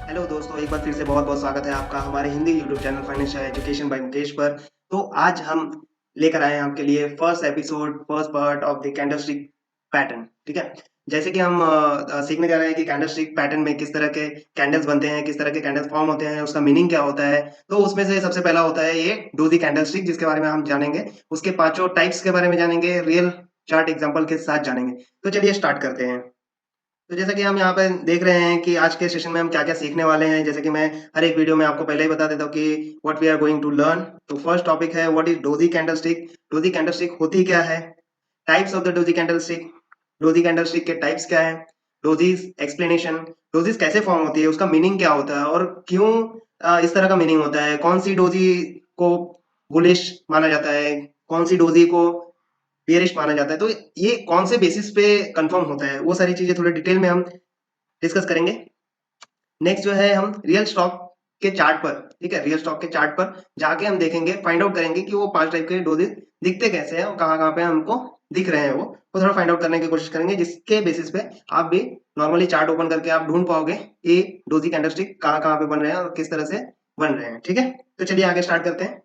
Hello दोस्तों, एक बार फिर से बहुत-बहुत स्वागत है आपका हमारे Hindi YouTube channel financial education by Mukesh पर। तो आज हम लेकर आए हैं आपके लिए first episode, first part of the candlestick pattern, ठीक है? जैसे कि हम सीखने जा रहे हैं कि कैंडलस्टिक पैटर्न में किस तरह के कैंडल्स बनते हैं, किस तरह के कैंडल्स फॉर्म होते हैं, उसका मीनिंग क्या होता है। तो उसमें से सबसे पहला होता है ये डोजी कैंडलस्टिक जिसके बारे में हम जानेंगे। उसके पाँचों टाइप्स के बारे में जानेंगे, रियल चार्ट एग्जांपल के साथ जानेंगे। तो चलिए स्टार्ट करते हैं। तो जैसा कि हम यहाँ पे देख रहे हैं कि आज के सेशन में हम क्या-क्या सीखने वाले हैं, जैसे कि मैं हर एक वीडियो में आपको पहले ही बता देता हूँ कि what we are going to learn. तो फर्स्ट टॉपिक है what is doji candlestick? Doji candlestick होती क्या है? Types of the doji candlestick, doji candlestick के टाइप्स क्या हैं? डोजीज़ एक्सप्लेनेशन, डोजीज़ कैसे फॉर्म होती है, उसका मीनिंग क्या होता है और क्यों इस तरह का मीनिंग होता है? कौन-सी डोजी को बुलिश माना जाता है? कौन-सी डोजी को बियरिश माना जाता है? तो ये कौन से बेसिस पे कन्फर्म होता है? वो सारी चीज़ें थोड़े डिटेल में हम डिस्कस करेंगे। नेक्स्ट जो है हम रियल स्टॉक के चार्ट पर, ठीक है? रियल स्टॉक के चार्ट पर जाके हम देखेंगे, फाइंड आउट करेंगे कि वो 5 टाइप के डोजेज़ दिखते कैसे हैं और कहाँ-कहाँ पे हमको दिख रहे हैं वो। वो थोड़ा फाइंड आउट करने की कोशिश करेंगे जिसके बेसिस पे आप भी नॉर्मली चार्ट ओपन करके आप ढूँढ पाओगे कि डोजी कैंडलस्टिक कहाँ-कहाँ पे बन रहे हैं और किस तरह से बन रहे हैं, ठीक है? तो चलिए आगे स्टार्ट करते हैं।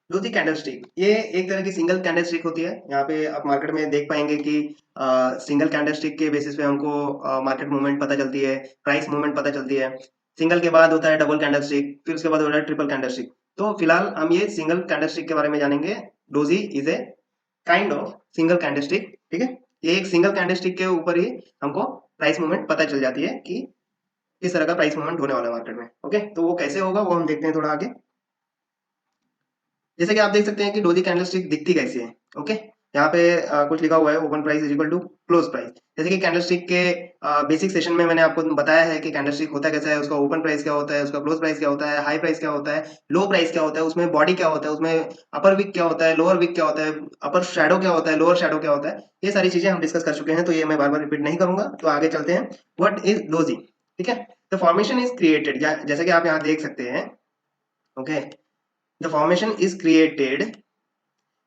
डोजी कैंडलस्टिक ये एक तरह की सिंगल कैंडलस्टिक होती है। यहाँ पे आप मार्केट में देख पाएँगे कि सिंगल कैंडलस्टिक के बेसिस पे हमको मार्केट मूवमेंट पता चलती है, प्राइस मूवमेंट पता चलती है। सिंगल के बाद होता है डबल कैंडलस्टिक, फिर उसके बाद होता है ट्रिपल कैंडलस्टिक। तो फिलहाल हम ये सिंगल कैंडलस्टिक के बारे में जानेंगे। Doji is a kind of single candlestick, ठीक है? ये एक सिंगल कैंडलस्टिक के ऊपर ही हमको प्राइस मूवमेंट पता चल जाती है कि किस तरह का प्राइस मूवमेंट होने वाला है मार्केट में, ओके? तो वो कैसे होगा वो हम देखते हैं थोड़ा आगे। जैसे कि आप देख सकते हैं कि डोजी कैंडलस्टिक दिखती कैसी है, ओके? यहाँ पे कुछ लिखा हुआ है open price is equal to close price. जैसे कि कैंडलस्टिक के बेसिक सेशन में मैंने आपको बताया है कि कैंडलस्टिक होता कैसा है, उसका ओपन प्राइस क्या होता है, उसका क्लोज प्राइस क्या होता है, हाई प्राइस क्या होता है, लो प्राइस क्या होता है, उसमें बॉडी क्या होता है, उसमें अपर विक क्या होता है, लोअर विक क्या होता है, अपर शैडो क्या होता है, लोअर शैडो क्या होता है। ये सारी चीजें हम डिस्कस कर चुके हैं, तो ये मैं बार बार रिपीट नहीं करूंगा। तो आगे चलते हैं। व्हाट इज डोजी, ठीक है? द फॉर्मेशन इज क्रिएटेड, जैसे कि आप यहाँ देख सकते हैं, okay? The formation is created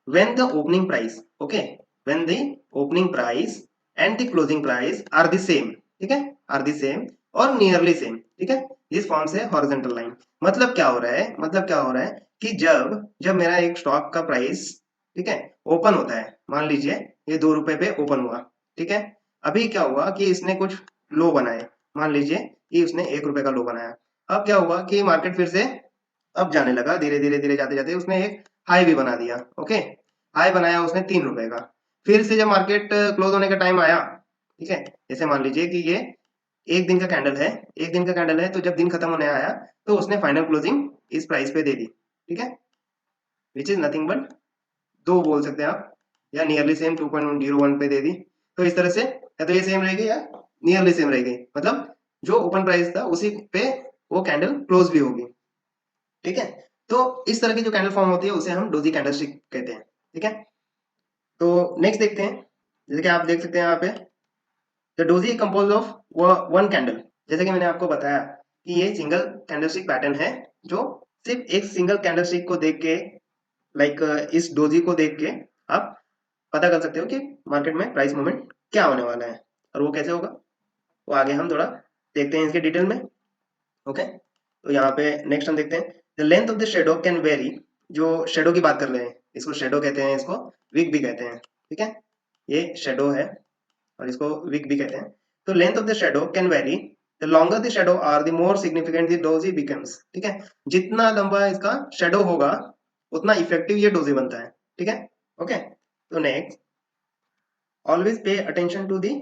when the opening price, okay, when the opening price and the closing price are the same, ठीक है, are the same और nearly same, ठीक है, this forms a horizontal line। मतलब क्या हो रहा है, मतलब क्या हो रहा है कि जब जब मेरा एक स्टॉक का प्राइस, ठीक है, ओपन होता है, मान लीजिए ये 2 रुपए पे ओपन हुआ, ठीक है? अभी क्या हुआ कि इसने कुछ लो बनाए, मान लीजिए कि उसने 1 रुपए का लो बनाया। अब क्या हुआ कि मार्केट फिर से अब जाने लगा, धीरे धीरे धीरे जाते जाते उसने एक हाई भी बना दिया, ओके? हाई बनाया उसने 3 रुपए का। फिर से जब मार्केट क्लोज होने का टाइम आया, ठीक है, जैसे मान लीजिए कि ये एक दिन का कैंडल है, एक दिन का कैंडल है, तो जब दिन खत्म होने आया तो उसने फाइनल क्लोजिंग इस प्राइस पे दे दी, ठीक है, विच इज नथिंग बट दो बोल सकते हैं आप, या नियरली सेम 2.01 पे दे दी। तो इस तरह से या तो ये सेम रहेगी या नियरली सेम रहेगी, मतलब जो ओपन प्राइस था उसी पे वो कैंडल क्लोज भी होगी, ठीक है? तो इस तरह की जो कैंडल फॉर्म होती है उसे हम डोजी कैंडलस्टिक कहते हैं, ठीक है? तो नेक्स्ट देखते हैं। जैसे कि आप देख सकते हैं यहाँ पे the doji compose of one candle. जैसे कि मैंने आपको बताया कि ये सिंगल कैंडलस्टिक पैटर्न है जो सिर्फ एक सिंगल कैंडलस्टिक को देख के, लाइक इस डोजी को देख के आप पता कर सकते हो कि मार्केट में प्राइस मूवमेंट क्या होने वाला है और वो कैसे होगा। तो आगे हम थोड़ा देखते हैं इसके डिटेल में, ओके? तो यहाँ पे नेक्स्ट हम देखते हैं the length of the shadow can very. जो शेडो की बात कर रहे हैं, इसको शेडो कहते हैं, इसको विक भी कहते हैं, ठीक है? ये शेडो है और इसको विक भी कहते हैं। तो length of the shadow can vary, the longer the shadow are the more significant the doji becomes, ठीक है? जितना लंबा इसका शेडो होगा उतना इफेक्टिव ये डोजी बनता है, ठीक है? ओके, तो next always pay attention to the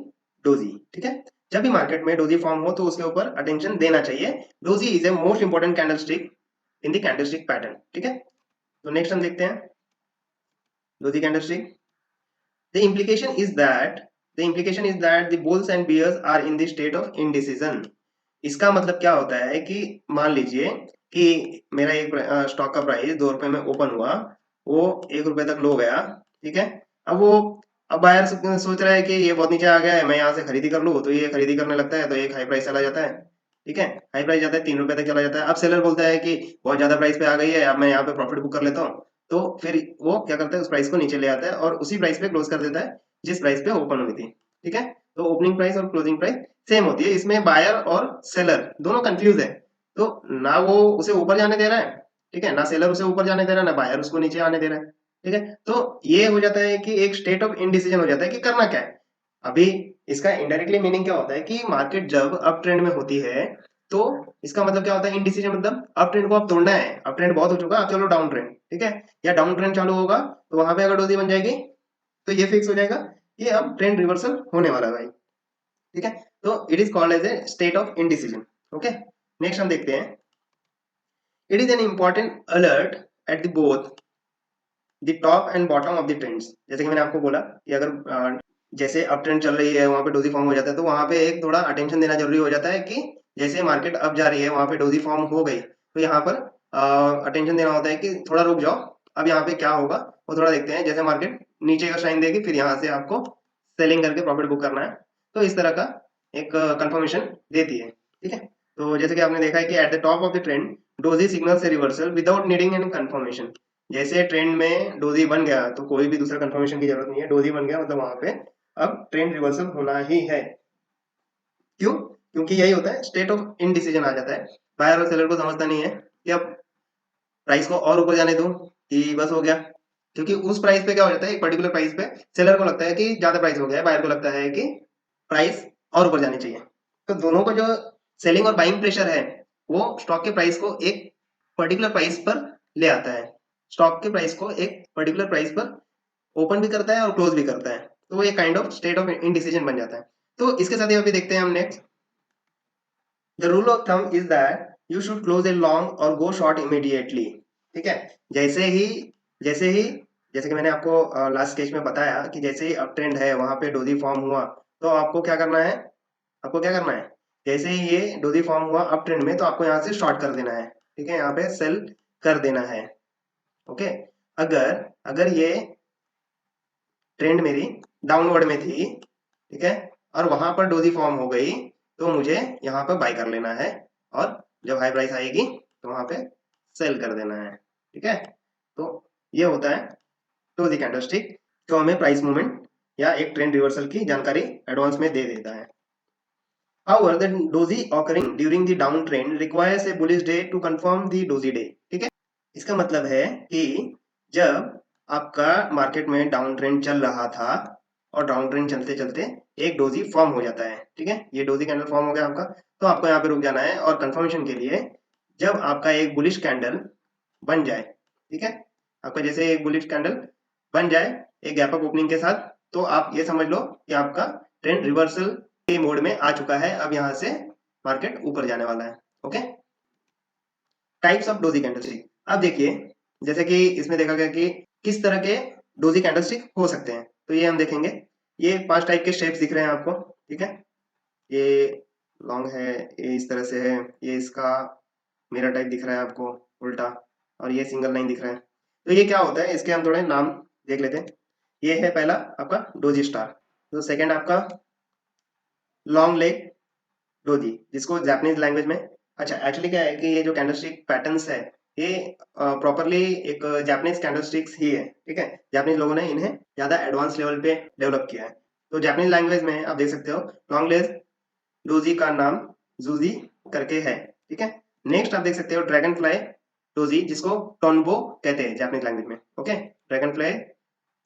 doji, ठीक है? जब भी मार्केट में डोजी फॉर्म हो तो उसके ऊपर अटेंशन देना चाहिए। Doji is a most important candlestick in the candlestick pattern, ठीक है? तो नेक्स्ट हम देखते हैं doji candlestick. The implication is that the implication is that the bulls and bears are in the state of indecision। इसका मतलब क्या होता है कि मान लीजिए कि मेरा एक स्टॉक का प्राइस 2 रुपए में ओपन हुआ, वो 1 रुपए तक लो गया, ठीक है? अब वो अब बायर सोच रहा है कि ये बहुत नीचे आ गया है, मैं यहाँ से खरीदी कर लूँ, तो ये खरीदी करने लगता है तो एक हाई प्राइस चला जाता है, ठीक है? हाई प्राइस जाता है 3 रुपए तक चला जाता है। अब सेलर बोलता है कि बहुत ज्यादा प्राइस पे आ गई है, अब मैं यहाँ पे प्रॉफिट बुक कर लेता हूँ। तो फिर वो क्या करता है, उस प्राइस को नीचे ले आता है और उसी प्राइस पे क्लोज कर देता है जिस प्राइस पे ओपन हुई थी, ठीक है? तो ओपनिंग प्राइस और क्लोजिंग प्राइस सेम होती है। इसमें बायर और सेलर दोनों कंफ्यूज है, तो ना वो उसे ऊपर जाने दे रहा है, ठीक है, ना सेलर उसे ऊपर जाने दे रहा है, ना बायर उसको नीचे आने दे रहा है, ठीक है। तो ये हो जाता है कि एक स्टेट ऑफ इनडिसीजन हो जाता है कि करना क्या है। अभी इसका इनडायरेक्टली मीनिंग क्या होता है कि मार्केट जब अप ट्रेंड में होती है तो इसका मतलब क्या होता है, इनडिसीजन मतलब अप ट्रेंड को आप तोड़ना है, अप ट्रेंड बहुत हो चुका, आप चलो डाउन ट्रेंड, ठीक है, या डाउन ट्रेंड चालू होगा तो वहां पे अगर डोजी बन जाएगी तो ये फिक्स हो जाएगा कि अब ट्रेंड रिवर्सल होने वाला है भाई, ठीक है। तो it is called as a state of indecision. Okay, next हम देखते हैं, it is an important alert at the both the top and bottom of the trends. जैसे कि मैंने आपको बोला कि अगर जैसे अप ट्रेंड चल रही है वहां पे डोजी फॉर्म हो जाता है, तो वहां पे एक थोड़ा अटेंशन देना जरूरी हो जाता है कि जैसे मार्केट अप जा रही है वहां पे डोजी फॉर्म हो गई तो यहाँ पर अटेंशन देना होता है कि थोड़ा रुक जाओ, अब यहाँ पे क्या होगा वो थोड़ा देखते हैं। जैसे मार्केट नीचे का साइन देगी फिर यहाँ से आपको सेलिंग करके प्रॉफिट बुक करना है, तो इस तरह का एक कंफर्मेशन देती है, ठीक है। तो जैसे कि आपने देखा है कि at the top of the trend doji signal से reversal without needing any confirmation. जैसे ट्रेंड में डोजी बन गया तो कोई भी दूसरा कंफर्मेशन की जरूरत नहीं है, डोजी बन गया मतलब वहां पे अब ट्रेंड रिवर्सल होना ही है। क्यों? क्योंकि यही होता है, स्टेट ऑफ इनडिसीजन आ जाता है। बायर और सेलर को समझता नहीं है कि अब प्राइस को और ऊपर जाने दूं कि बस हो गया, क्योंकि उस प्राइस पे क्या हो जाता है, एक पर्टिकुलर प्राइस पे सेलर को लगता है कि ज्यादा प्राइस हो गया है, बायर को लगता है कि प्राइस और ऊपर जानी चाहिए। तो दोनों को जो सेलिंग और बाइंग प्रेशर है वो स्टॉक के प्राइस को एक पर्टिकुलर प्राइस पर ले आता है, स्टॉक के प्राइस को एक पर्टिकुलर प्राइस पर ओपन भी करता है और क्लोज भी करता है, तो वो एक kind of state of indecision बन जाता है। तो इसके साथ ही अभी देखते हैं हम next, the rule of thumb is that you should close a long और गो शॉर्ट इमीडिएटली, ठीक है। जैसे ही जैसे ही जैसे कि मैंने आपको लास्ट स्टेज में बताया कि जैसे ही अप ट्रेंड है वहां पे डोजी फॉर्म हुआ तो आपको क्या करना है, आपको क्या करना है, जैसे ही ये डोजी फॉर्म हुआ अप ट्रेंड में तो आपको यहाँ से शॉर्ट कर देना है, ठीक है, यहाँ पे सेल कर देना है। ओके, अगर अगर ये ट्रेंड मेरी डाउनवर्ड में थी, ठीक है, और वहां पर डोजी फॉर्म हो गई तो मुझे यहाँ पर बाय कर लेना है और जब हाई प्राइस आएगी तो वहां पे सेल कर देना है, ठीक है। तो ये होता है डोजी कैंडलस्टिक जो हमें प्राइस मूवमेंट या एक ट्रेंड रिवर्सल की जानकारी एडवांस में दे देता है। However, the doji occurring during the downtrend requires a bullish day to confirm the doji day, ठीक है। इसका मतलब है कि जब आपका मार्केट में डाउन ट्रेंड चल रहा था और डाउन ट्रेंड चलते चलते एक डोजी फॉर्म हो जाता है, ठीक है, ये डोजी कैंडल फॉर्म हो गया आपका, तो आपको यहाँ पे रुक जाना है और कंफर्मेशन के लिए जब आपका एक बुलिश कैंडल बन जाए, ठीक है, आपका जैसे एक बुलिश कैंडल बन जाए एक गैप अप ओपनिंग के साथ, तो आप ये समझ लो कि आपका ट्रेंड रिवर्सल के मोड में आ चुका है, अब यहाँ से मार्केट ऊपर जाने वाला है। Okay, types of doji candlestick. अब देखिए जैसे कि इसमें देखा गया कि किस तरह के डोजी कैंडलस्टिक हो सकते हैं, तो ये हम देखेंगे। ये 5 टाइप के शेप्स दिख रहे हैं आपको, ठीक है, ये लॉन्ग है, ये इस तरह से है, ये इसका मिरर टाइप दिख रहा है आपको उल्टा, और ये सिंगल लाइन दिख रहा है। तो ये क्या होता है, इसके हम थोड़े नाम देख लेते हैं। ये है पहला आपका डोजी स्टार, तो सेकंड आपका लॉन्ग लेग डोजी जिसको जापानीज लैंग्वेज में, अच्छा एक्चुअली क्या है कि ये जो कैंडलस्टिक पैटर्न्स है ये प्रॉपरली एक जापानीज कैंडलस्टिक्स ही है, ठीक है, जापानीज लोगों ने इन्हें ज्यादा एडवांस लेवल पे डेवलप किया है। तो जापानीज लैंग्वेज में आप देख सकते हो लॉन्ग लेग डोजी का नाम जूजी करके है, ठीक है। नेक्स्ट आप देख सकते हो ड्रैगन फ्लाई डोजी जिसको टोनबो कहते हैं जापानीज लैंग्वेज में, okay, dragon fly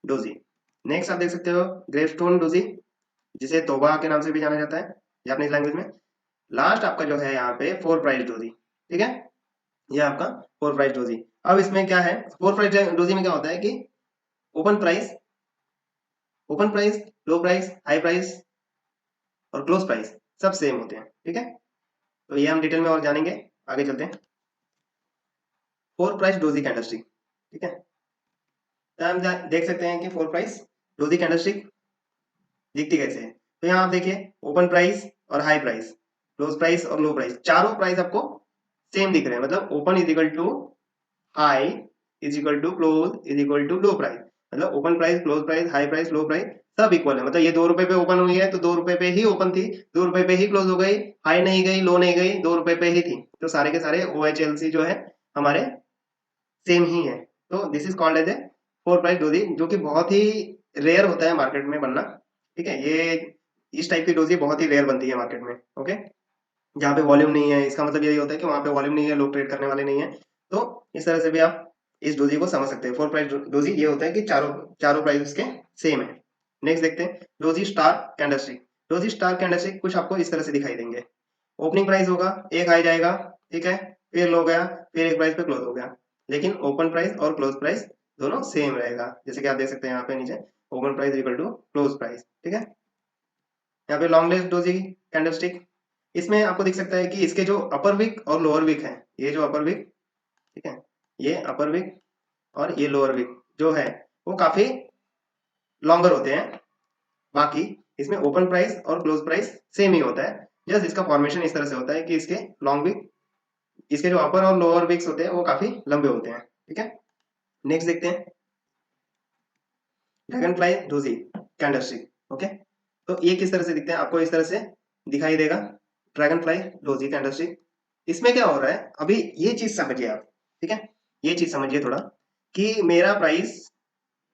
doji. Next आप देख सकते हो ग्रेवस्टोन डोजी जिसे तोबा के नाम से भी जाना जाता है जापानीज लैंग्वेज में। लास्ट आपका जो है यहाँ पे फोर प्राइस डोजी, ठीक है, ये आपका फोर प्राइस डोजी। अब इसमें क्या है, फोर प्राइस डोजी में क्या होता है कि open price, open price, low price, high price और क्लोज प्राइस सब सेम होते हैं, ठीक है। तो ये हम डिटेल में और जानेंगे, आगे चलते हैं। फोर प्राइस डोजी कैंडलस्टिक, ठीक है, तो हम देख सकते हैं कि फोर प्राइस डोजी कैंडलस्टिक दिखती कैसे है। तो यहाँ आप देखिए ओपन प्राइस और हाई प्राइस, क्लोज प्राइस और लो प्राइस, चारों प्राइस आपको सेम दिख रहे हैं, मतलब open is equal to high is equal to close is equal to low price, मतलब open price, close price, high price, low price सब इक्वल है। मतलब ये 2 रुपए पे ओपन हुई है तो 2 रुपए पे ही ओपन थी, 2 रुपए पे ही क्लोज हो गई, हाई नहीं गई, लो नहीं गई, 2 रुपए पे ही थी। तो सारे के सारे OHLC जो है हमारे सेम ही है। तो this is called as a four price doji, जो कि बहुत ही रेयर होता है मार्केट में बनना, ठीक है। इस टाइप की डोजी बहुत ही रेयर बनती है मार्केट में। ओके, जहाँ पे वॉल्यूम नहीं है, इसका मतलब यही होता है कि वहाँ पे वॉल्यूम नहीं है, लोग ट्रेड करने वाले नहीं है। तो इस तरह से भी आप इस डोजी को समझ सकते हैं। फोर प्राइस डोजी ये होता है कि चारों चारों प्राइस उसके सेम है। नेक्स्ट देखते हैं doji star candlestick. Doji star candlestick कुछ आपको इस तरह से दिखाई देंगे। ओपनिंग प्राइस होगा, एक हाई जाएगा, ठीक है, फिर लो गया, फिर एक प्राइस पे क्लोज हो गया, लेकिन ओपन प्राइस और क्लोज प्राइस दोनों सेम रहेगा। जैसे कि आप देख सकते हैं यहाँ पे नीचे open price equal to close price, ठीक है। यहाँ पे लॉन्ग लेंथ डोजी कैंडलस्टिक, इसमें आपको दिख सकता है कि इसके जो अपर विक और लोअर विक है, ये जो अपर विक, ठीक है, ये अपर विक और ये लोअर विक जो है वो काफी लॉन्गर होते हैं। बाकी इसमें ओपन प्राइस और क्लोज प्राइस सेम ही होता है, जस्ट इसका फॉर्मेशन इस तरह से होता है कि इसके लॉन्ग विक, इसके जो अपर और लोअर विक्स होते हैं वो काफी लंबे होते हैं, ठीक है। नेक्स्ट देखते हैं dragon fly doji candlestick. Okay, तो ये किस तरह से दिखते हैं, आपको इस तरह से दिखाई देगा ड्रैगन फ्लाई डोजी कैंडलस्टिक। इसमें क्या हो रहा है, अभी ये चीज समझिए आप, ठीक है, ये चीज समझिए थोड़ा कि मेरा प्राइस,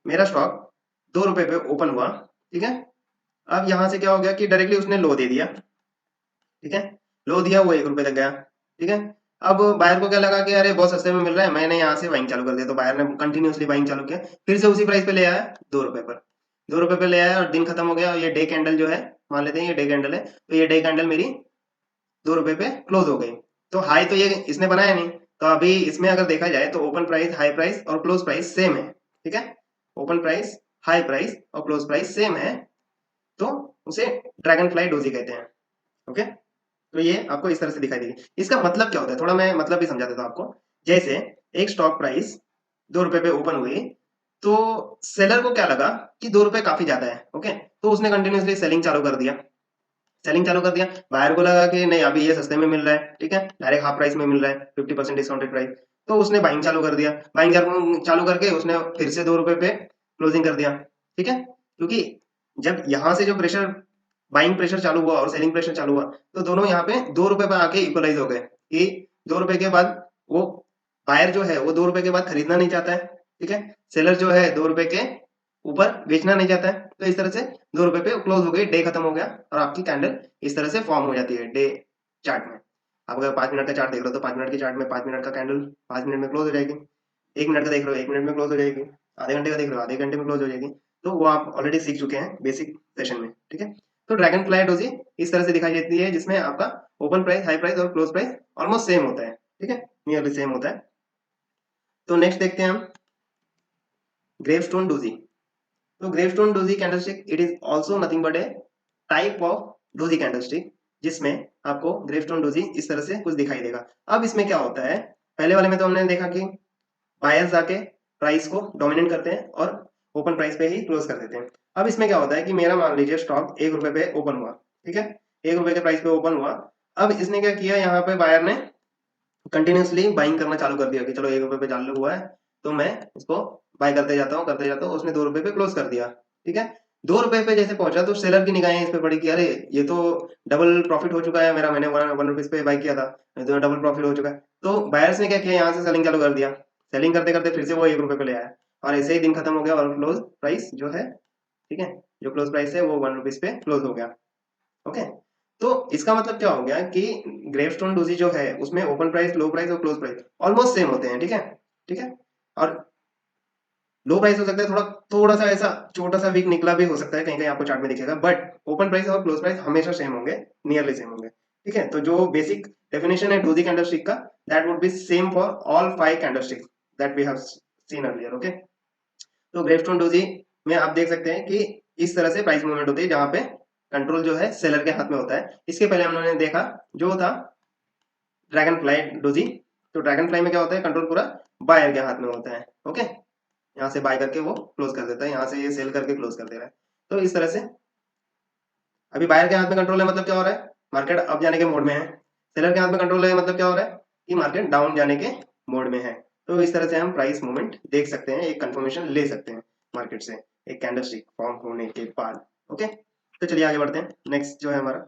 मेरा स्टॉक 2 रुपए पे ओपन हुआ, ठीक है। अब यहां से क्या हो गया कि डायरेक्टली उसने लो दे दिया, ठीक है, लो दिया, वो 1 रुपए तक गया, ठीक है। अब बायर को क्या लगा कि अरे बहुत सस्ते में मिल रहा है, मैंने यहाँ से बाइंग चालू कर दिया, तो बायर ने कंटिन्यूसली बाइंग चालू किया, फिर से उसी प्राइस पे ले आया 2 रुपए पर, 2 रुपए पे ले आया और दिन खत्म हो गया। और ये डे कैंडल जो है, मान लेते हैं ये डे कैंडल है, तो ये डे कैंडल मेरी 2 रुपए पे क्लोज हो गई। तो हाई तो ये इसने बनाया नहीं, तो अभी इसमें अगर देखा जाए तो ओपन प्राइस, हाई प्राइस और क्लोज प्राइस सेम है, ठीक है। ओपन प्राइस, हाई प्राइस और क्लोज प्राइस सेम है, तो उसे ड्रैगन फ्लाई डोजी कहते हैं। ओके, तो ये आपको इस तरह से दिखाई देगी। इसका मतलब क्या होता है, थोड़ा मैं मतलब भी समझा देता हूँ आपको। जैसे एक स्टॉक प्राइस 2 रुपए पे ओपन हुई, तो सेलर को क्या लगा कि 2 रुपए काफी ज्यादा है, ओके, तो उसने कंटिन्यूसली सेलिंग चालू कर दिया, सेलिंग चालू कर दिया। बायर को लगा कि नहीं अभी ये सस्ते में मिल रहा है, ठीक है, डायरेक्ट हाफ प्राइस में मिल रहा है, 50% डिस्काउंटेड प्राइस, तो उसने बाइंग चालू कर दिया। बाइंग चालू करके उसने फिर से 2 रुपए पे क्लोजिंग कर दिया, ठीक है, क्योंकि जब यहाँ से जो प्रेशर, बाइंग प्रेशर चालू हुआ और सेलिंग प्रेशर चालू हुआ, तो दोनों यहाँ पे 2 रुपए पे आके इक्वलाइज हो गए कि 2 रुपए के बाद वो बायर जो है वो 2 रुपए के बाद खरीदना नहीं चाहता है, ठीक है, सेलर जो है 2 रुपए के ऊपर बेचना नहीं चाहता है। तो इस तरह से 2 रुपए पे क्लोज हो गई, डे खत्म हो गया और आपकी कैंडल इस तरह से फॉर्म हो जाती है डे चार्ट में। आप अगर 5 मिनट का चार्ट देख रहे हो तो 5 मिनट के चार्ट में 5 मिनट का कैंडल 5 मिनट में क्लोज हो जाएगी। 1 मिनट का देख रहे हो 1 मिनट में क्लोज हो जाएगी। आधे घंटे का देख रहे हो आधे घंटे में क्लोज हो जाएगी। तो वो आप ऑलरेडी सीख चुके हैं बेसिक सेशन में, ठीक है। तो ड्रैगन फ्लाई डोजी इस तरह से दिखाई देती है, जिसमें आपका ओपन प्राइस, हाई प्राइस और क्लोज प्राइस ऑलमोस्ट सेम होता है, ठीक है, नियरली सेम होता है। तो नेक्स्ट देखते हैं हम ग्रेवस्टोन डोजी। तो gravestone doji candlestick it is also nothing but A type of doji candlestick, जिसमें आपको ग्रेवस्टोन डोजी इस तरह से कुछ दिखाई देगा। अब इसमें क्या होता है, पहले वाले में तो हमने देखा कि बायर्स आके प्राइस को डोमिनेट करते हैं और ओपन प्राइस पे ही क्लोज कर देते हैं। अब इसमें क्या होता है कि मेरा मान लीजिए स्टॉक 1 रुपए पे ओपन हुआ, ठीक है, 1 रुपए के प्राइस पे ओपन हुआ। अब इसने क्या किया, यहाँ पे बायर ने कंटिन्यूसली बाइंग करना चालू कर दिया कि चलो 1 रुपए पे चालू हुआ है तो मैं इसको बाय करते जाता हूँ करते जाता हूँ। उसने 2 रुपए पे क्लोज कर दिया, ठीक है। 2 रुपए पे जैसे पहुंचा तो सेलर की निगाहें इस पे पड़ी कि अरे ये तो डबल प्रॉफिट हो चुका है मेरा, मैंने 1 रुपीज पे बाय किया था, तो डबल प्रॉफिट हो चुका है। तो बायर्स ने क्या किया, यहाँ से सेलिंग चालू कर दिया, सेलिंग करते करते फिर से वो 1 रुपए पे ले आया और ऐसे ही दिन खत्म हो गया और क्लोज प्राइस जो है, ठीक है, जो क्लोज प्राइस है वो 1 रुपीज पे क्लोज हो गया। ओके, तो इसका मतलब क्या हो गया कि ग्रेवस्टोन डोजी जो है उसमें ओपन प्राइस, लो प्राइस और क्लोज प्राइस ऑलमोस्ट सेम होते हैं, ठीक है, ठीक है। और लो प्राइस हो सकता है थोड़ा थोड़ा सा ऐसा छोटा सा वीक निकला भी हो सकता है, कहीं कहीं आपको चार्ट में दिखेगा, बट ओपन प्राइस और क्लोज प्राइस हमेशा सेम होंगे, नियरली सेम होंगे, ठीक है। तो जो बेसिक डेफिनेशन है डोजी कैंडलस्टिक का, that would be same for all 5 candlesticks that we have seen earlier. Okay, तो ग्रेवस्टोन डोजी में आप देख सकते हैं कि इस तरह से प्राइस मूवमेंट होती है जहां पे कंट्रोल जो है सेलर के हाथ में होता है। इसके पहले हमने देखा जो था ड्रैगन फ्लाई डोजी, तो ड्रैगन फ्लाई में क्या होता है, कंट्रोल पूरा बायर के हाथ में होता है। ओके, यहाँ से बाय करके वो क्लोज कर देता है, यहाँ से ये सेल करके क्लोज कर दे रहा है। तो इस तरह से अभी बायर के हाथ में कंट्रोल है, मतलब क्या हो रहा है, मार्केट अप जाने के मोड में है। सेलर के हाथ में कंट्रोल है, मतलब क्या हो रहा है कि मार्केट डाउन जाने के मोड में है। तो इस तरह से हम प्राइस मूवमेंट देख सकते हैं, एक कंफर्मेशन ले सकते हैं मार्केट से एक कैंडलस्टिक फॉर्म होने के बाद। ओके, तो चलिए आगे बढ़ते हैं। नेक्स्ट जो है हमारा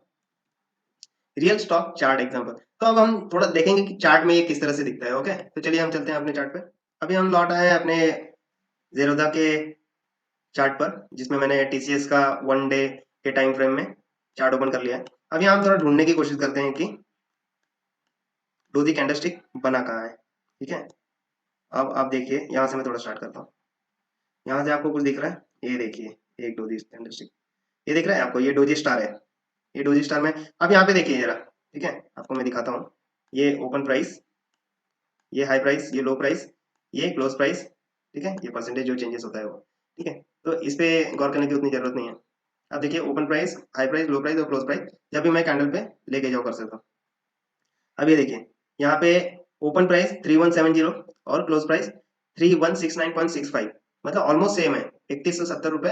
रियल स्टॉक चार्ट एग्जांपल। तो अब हम थोड़ा देखेंगे कि चार्ट में ये किस तरह से दिखता है। ओके, तो चलिए हम चलते हैं अपने चार्ट पे। अभी हम लौट आए हैं अपने जेरोधा के चार्ट पर, जिसमें मैंने टीसीएस का 1 डे के टाइम फ्रेम में चार्ट ओपन कर लिया है। अब यहाँ हम थोड़ा ढूंढने की कोशिश करते हैं कि डोजी कैंडलस्टिक बना कहाँ है। ठीक है, अब आप देखिए, यहाँ से मैं थोड़ा स्टार्ट करता हूँ। यहाँ से आपको कुछ दिख रहा है, ये देखिए एक डोजी कैंडलस्टिक, ये दिख रहा है आपको, ये डोजी स्टार है। ये डोजी स्टार में अब यहाँ पे देखिए जरा, ठीक है, आपको मैं दिखाता हूँ। ये ओपन प्राइस, ये हाई प्राइस, ये लो प्राइस, ये क्लोज प्राइस, ठीक है, ये परसेंटेज जो चेंजेस होता है वो, ठीक है। तो इस पे गौर करने की उतनी जरूरत नहीं है। अब देखिए open price, high price, low price और क्लोज प्राइस जब भी मैं कैंडल पे लेके जाऊँ कर सकता हूँ। अब ये देखिए यहाँ पे ओपन प्राइस 3170 और क्लोज प्राइस 3169.65, मतलब ऑलमोस्ट सेम है, 3170 रुपए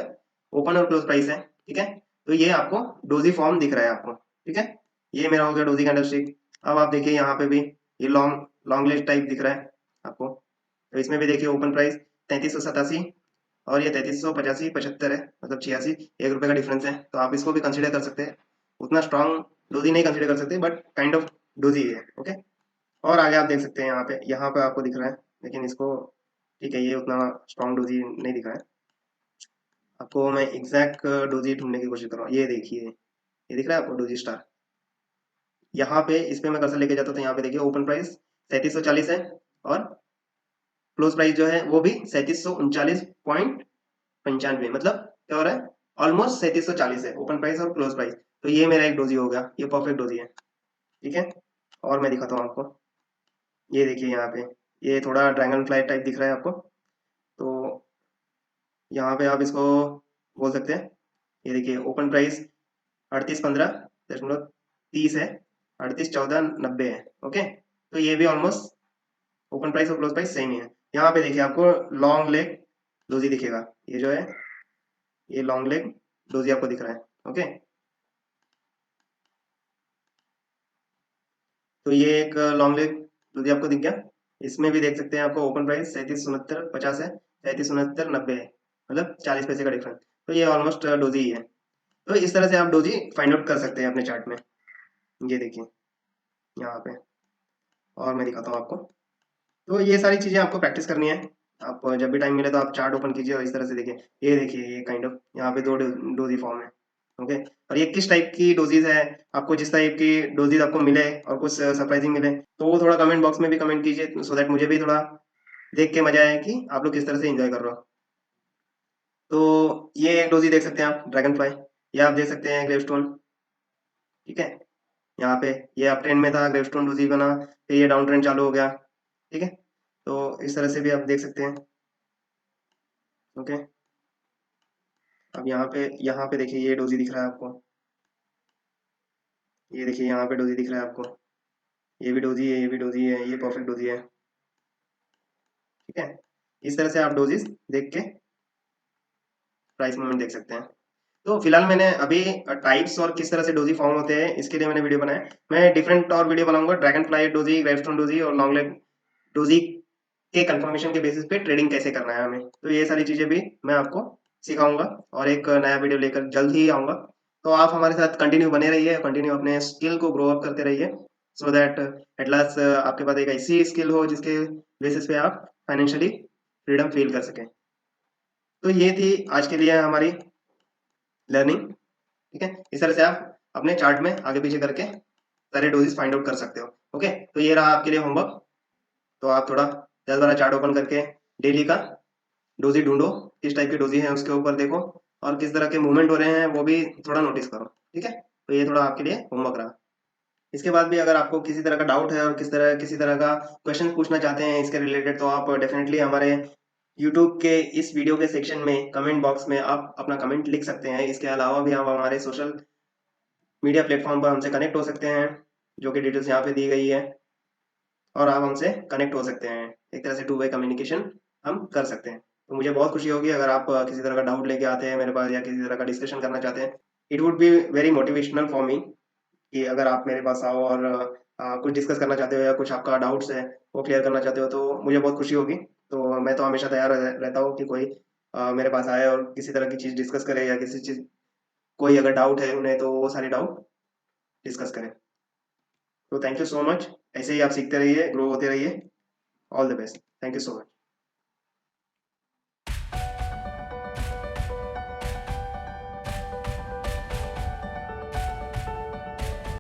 ओपन और क्लोज प्राइस है। ठीक है, तो ये आपको डोजी फॉर्म दिख रहा है आपको। ठीक है, ये मेरा हो गया डोजी कैंडलस्टिक। अब आप देखिए यहाँ पे भी ये लॉन्ग लॉन्ग लिस्ट टाइप दिख रहा है आपको। तो इसमें भी देखिए ओपन प्राइस 3387 और ये 3385 75 है, मतलब 86, 1 रुपए का डिफरेंस है। तो आप इसको भी कंसिडर कर सकते हैं, उतना स्ट्रॉन्ग डोजी नहीं कंसिडर कर सकते, बट काइंड ऑफ डोजी है। ओके, और आगे आप देख सकते हैं यहाँ पे आपको दिख रहा है, लेकिन इसको, ठीक है, ये उतना स्ट्रॉन्ग डोजी नहीं दिख रहा है आपको। मैं एग्जैक्ट डोजी ढूंढने की कोशिश कर रहा हूँ। ये देखिए, ये दिख रहा है आपको डोजी स्टार। यहाँ पे इस पे मैं कर्सर लेके जाता हूँ, तो यहाँ पे देखिए ओपन प्राइस 3740 है और क्लोज प्राइस जो है वो भी 3739.95, मतलब क्या हो रहा है, ऑलमोस्ट 3740 है ओपन प्राइस और क्लोज प्राइस। तो ये मेरा एक डोजी हो गया, ये परफेक्ट डोजी है। ठीक है, और मैं दिखाता हूँ आपको। ये देखिए यहाँ पे ये थोड़ा ड्रैगन फ्लाई टाइप दिख रहा है आपको। तो यहाँ पे आप इसको बोल सकते हैं, ये देखिए ओपन प्राइस 3815.30 है, 381490 है। ओके, तो ये भी ऑलमोस्ट ओपन प्राइस और क्लोज प्राइस सेम ही है। यहाँ पे देखिए आपको लॉन्ग लेग डोजी दिखेगा, ये जो है ये लॉन्ग लेग डोजी आपको दिख रहा है। ओके, तो ये एक लॉन्ग लेग डोजी आपको दिख गया। इसमें भी देख सकते हैं आपको ओपन प्राइस 3769.50 है, 3769.90 है, मतलब 40 पैसे का डिफरेंस। तो ये ऑलमोस्ट डोजी ही है। तो इस तरह से आप डोजी फाइंड आउट कर सकते हैं अपने चार्ट में। ये देखिए यहाँ पे, और मैं दिखाता हूँ आपको। तो ये सारी चीजें आपको प्रैक्टिस करनी है। आप जब भी टाइम मिले तो आप चार्ट ओपन कीजिए और इस तरह से देखिए। ये देखिए ये काइंड ऑफ यहाँ पे दो डोजी फॉर्म है। ओके, और ये किस टाइप की डोजीज है, आपको जिस टाइप की डोजीज आपको मिले और कुछ सरप्राइजिंग मिले, तो वो थोड़ा कमेंट बॉक्स में भी कमेंट कीजिए, सो दैट मुझे भी थोड़ा देख के मजा आए कि आप लोग किस तरह से एंजॉय कर रहे हो। तो ये एक डोजी देख सकते हैं आप, ड्रैगन फ्लाई। ये आप देख सकते हैं ग्रेवस्टोन। ठीक है, यहाँ पे ये अप ट्रेंड में था, ग्रेवस्टोन डोजी बना, फिर ये डाउन ट्रेंड चालू हो गया। ठीक है, तो इस तरह से भी आप देख सकते हैं। ओके, अब यहाँ पे देखिए ये डोजी दिख रहा है आपको। ये देखिए यहाँ पे डोजी दिख रहा है आपको, ये भी डोजी है, ये भी डोजी है, ये परफेक्ट डोजी है। ठीक है, इस तरह से आप डोजीज देख के प्राइस मूवमेंट देख सकते हैं। तो फिलहाल मैंने अभी टाइप्स और किस तरह से डोजी फॉर्म होते हैं इसके लिए मैंने वीडियो बनाया। मैं डिफरेंट और वीडियो बनाऊंगा, dragon fly doji, gravestone doji और लॉन्ग लेग डोजी के कंफर्मेशन के बेसिस पे ट्रेडिंग कैसे करना है हमें। तो ये सारी चीजें भी मैं आपको सिखाऊंगा और एक नया वीडियो लेकर जल्द ही आऊंगा। तो आप हमारे साथ कंटिन्यू बने रहिए, कंटिन्यू अपने स्किल को ग्रो अप करते रहिए, सो दैट एट लास्ट आपके पास एक ऐसी स्किल हो जिसके बेसिस पे आप फाइनेंशियली फ्रीडम फील कर सकें। तो ये थी आज के लिए हमारी लर्निंग। ठीक है, इस तरह से आप अपने चार्ट में आगे पीछे करके सारे डोजेस फाइंड आउट कर सकते हो। ओके, तो ये रहा आपके लिए होमवर्क। तो आप थोड़ा 10 12 चार्ट ओपन करके डेली का डोजी ढूंढो, किस टाइप की डोजी है उसके ऊपर देखो, और किस तरह के मूवमेंट हो रहे हैं वो भी थोड़ा नोटिस करो। ठीक है, तो ये थोड़ा आपके लिए होमवर्क रहा। इसके बाद भी अगर आपको किसी तरह का डाउट है और किसी तरह का क्वेश्चन पूछना चाहते हैं इसके रिलेटेड, तो आप डेफिनेटली हमारे यूट्यूब के इस वीडियो के सेक्शन में कमेंट बॉक्स में आप अपना कमेंट लिख सकते हैं। इसके अलावा भी आप हमारे सोशल मीडिया प्लेटफॉर्म पर हमसे कनेक्ट हो सकते हैं, जो कि डिटेल्स यहाँ पे दी गई है, और आप हमसे कनेक्ट हो सकते हैं। एक तरह से टू वे कम्युनिकेशन हम कर सकते हैं। तो मुझे बहुत खुशी होगी अगर आप किसी तरह का डाउट लेके आते हैं मेरे पास या किसी तरह का डिस्कशन करना चाहते हैं। It would be very motivational for me कि अगर आप मेरे पास आओ और कुछ डिस्कस करना चाहते हो या कुछ आपका डाउट्स है वो क्लियर करना चाहते हो, तो मुझे बहुत खुशी होगी। तो मैं तो हमेशा तैयार रहता हूँ कि कोई मेरे पास आए और किसी तरह की चीज़ डिस्कस करे, या किसी चीज़ कोई अगर डाउट है उन्हें तो वो सारे डाउट डिस्कस करें। तो थैंक यू सो मच, ऐसे ही आप सीखते रहिए, ग्रो होते रहिए। All the best, thank you so much.